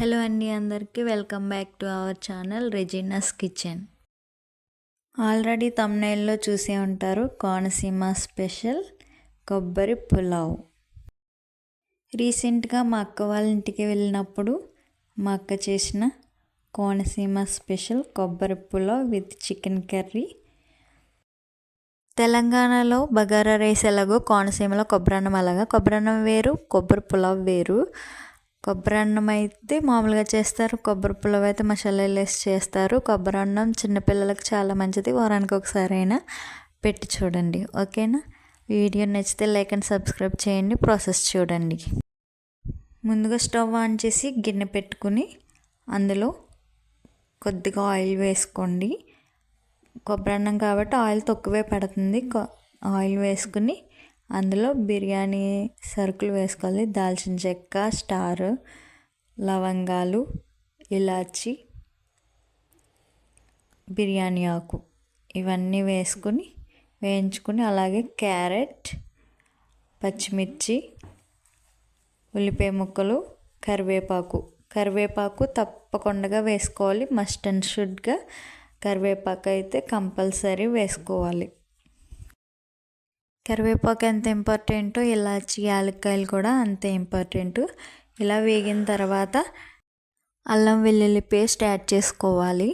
Hello అండి, అందరికీ welcome back to our channel Regina's kitchen. Already థంబ్నెయిల్లో చూసే ఉంటారు, కోనసీమ స్పెషల్ కొబ్బరి పులావ్. రీసెంట్గా మా అక్క వాళ్ళ ఇంటికి వెళ్ళినప్పుడు మా అక్క చేసిన కోనసీమ స్పెషల్ కొబ్బరి పులావ్ విత్ చికెన్ కర్రీ. తెలంగాణలో బగారా రైస్ ఎలాగో కోనసీమలో కొబ్బరి అన్నం అలాగా. కొబ్బరి అన్నం వేరు, కొబ్బరి పులావ్ వేరు. కొబ్బరి అన్నం అయితే మామూలుగా చేస్తారు, కొబ్బరి పులావ్ అయితే మసాలాలు వేసి చేస్తారు. కొబ్బరి అన్నం చిన్నపిల్లలకు చాలా మంచిది, వారానికి ఒకసారి అయినా పెట్టి చూడండి, ఓకేనా. వీడియో నచ్చితే లైక్ అండ్ సబ్స్క్రైబ్ చేయండి. ప్రాసెస్ చూడండి. ముందుగా స్టవ్ ఆన్ చేసి గిన్నె పెట్టుకుని అందులో కొద్దిగా ఆయిల్ వేసుకోండి. కొబ్బరి అన్నం కాబట్టి ఆయిల్ తక్కువే పడుతుంది. ఆయిల్ వేసుకుని అందులో బిర్యానీ సరుకులు వేసుకోవాలి. దాల్చిన చెక్క, స్టార్, లవంగాలు, ఇలాచి, బిర్యానీ ఆకు ఇవన్నీ వేసుకుని వేయించుకుని, అలాగే క్యారెట్, పచ్చిమిర్చి, ఉల్లిపాయ ముక్కలు, కరివేపాకు తప్పకుండా వేసుకోవాలి. మస్ట్ అండ్ షుడ్గా కరివేపాకు అయితే కంపల్సరీ వేసుకోవాలి. కరివేపాకు ఎంత ఇంపార్టెంటో ఇలాచి, యాలక్కాయలు కూడా అంతే ఇంపార్టెంట్. ఇలా వేగిన తర్వాత అల్లం వెల్లుల్లి పేస్ట్ యాడ్ చేసుకోవాలి.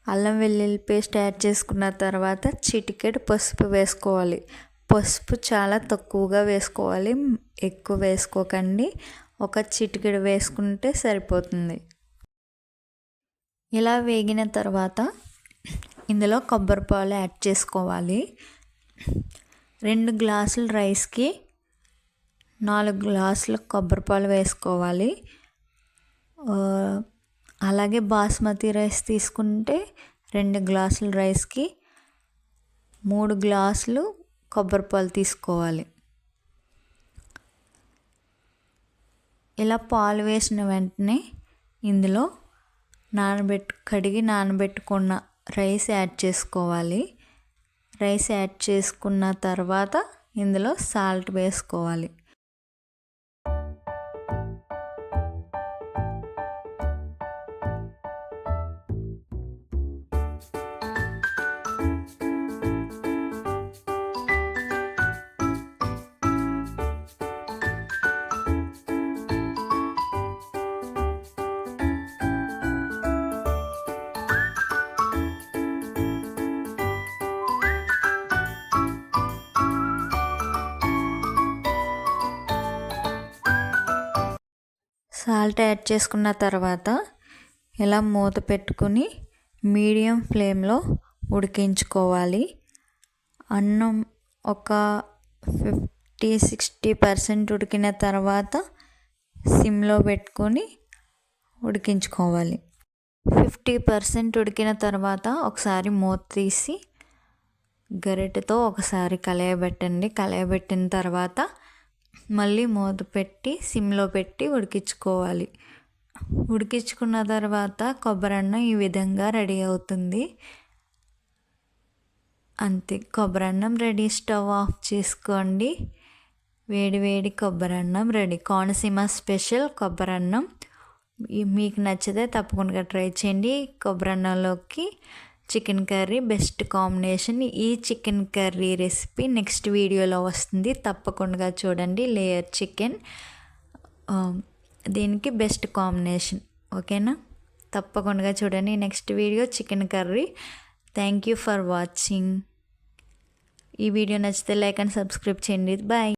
అల్లం వెల్లుల్లి పేస్ట్ యాడ్ చేసుకున్న తర్వాత చిటికెడు పసుపు వేసుకోవాలి. పసుపు చాలా తక్కువగా వేసుకోవాలి, ఎక్కువ వేసుకోకండి. ఒక చిటికెడు వేసుకుంటే సరిపోతుంది. ఇలా వేగిన తర్వాత ఇందులో కొబ్బరి పాలు యాడ్ చేసుకోవాలి. 2 గ్లాసుల రైస్కి 4 గ్లాసుల కొబ్బరి పాలు వేసుకోవాలి. అలాగే బాస్మతి రైస్ తీసుకుంటే 2 గ్లాసుల రైస్కి 3 గ్లాసులు కొబ్బరి పాలు తీసుకోవాలి. ఇలా పాలు వేసిన వెంటనే ఇందులో కడిగి నానబెట్టుకున్న రైస్ యాడ్ చేసుకోవాలి. రైస్ యాడ్ చేసుకున్న తర్వాత ఇందులో సాల్ట్ వేసుకోవాలి. సాల్ట్ యాడ్ చేసుకున్న తర్వాత ఇలా మూత పెట్టుకుని మీడియం ఫ్లేమ్లో ఉడికించుకోవాలి. అన్నం ఒక 50-60% ఉడికిన తర్వాత సిమ్లో పెట్టుకొని ఉడికించుకోవాలి. 50% ఉడికిన తర్వాత ఒకసారి మూత తీసి గరిటెతో ఒకసారి కలయబెట్టండి. కలయబెట్టిన తర్వాత మళ్ళీ మూత పెట్టి సిమ్లో పెట్టి ఉడికించుకోవాలి. ఉడికించుకున్న తర్వాత కొబ్బరి అన్నం ఈ విధంగా రెడీ అవుతుంది. అంతే, కొబ్బరి అన్నం రెడీ. స్టవ్ ఆఫ్ చేసుకోండి. వేడి వేడి కొబ్బరి అన్నం రెడీ. కోనసీమ స్పెషల్ కొబ్బరి అన్నం. మీకు నచ్చితే తప్పకుండా ట్రై చేయండి. కొబ్బరి అన్నంలోకి చికెన్ కర్రీ బెస్ట్ కాంబినేషన్. ఈ చికెన్ కర్రీ రెసిపీ నెక్స్ట్ వీడియోలో వస్తుంది, తప్పకుండా చూడండి. లేయర్ చికెన్ దీనికి బెస్ట్ కాంబినేషన్, ఓకేనా. తప్పకుండా చూడండి next video chicken curry. Thank you for watching. ఈ వీడియో నచ్చితే లైక్ అండ్ సబ్స్క్రైబ్ చేయండి. బాయ్.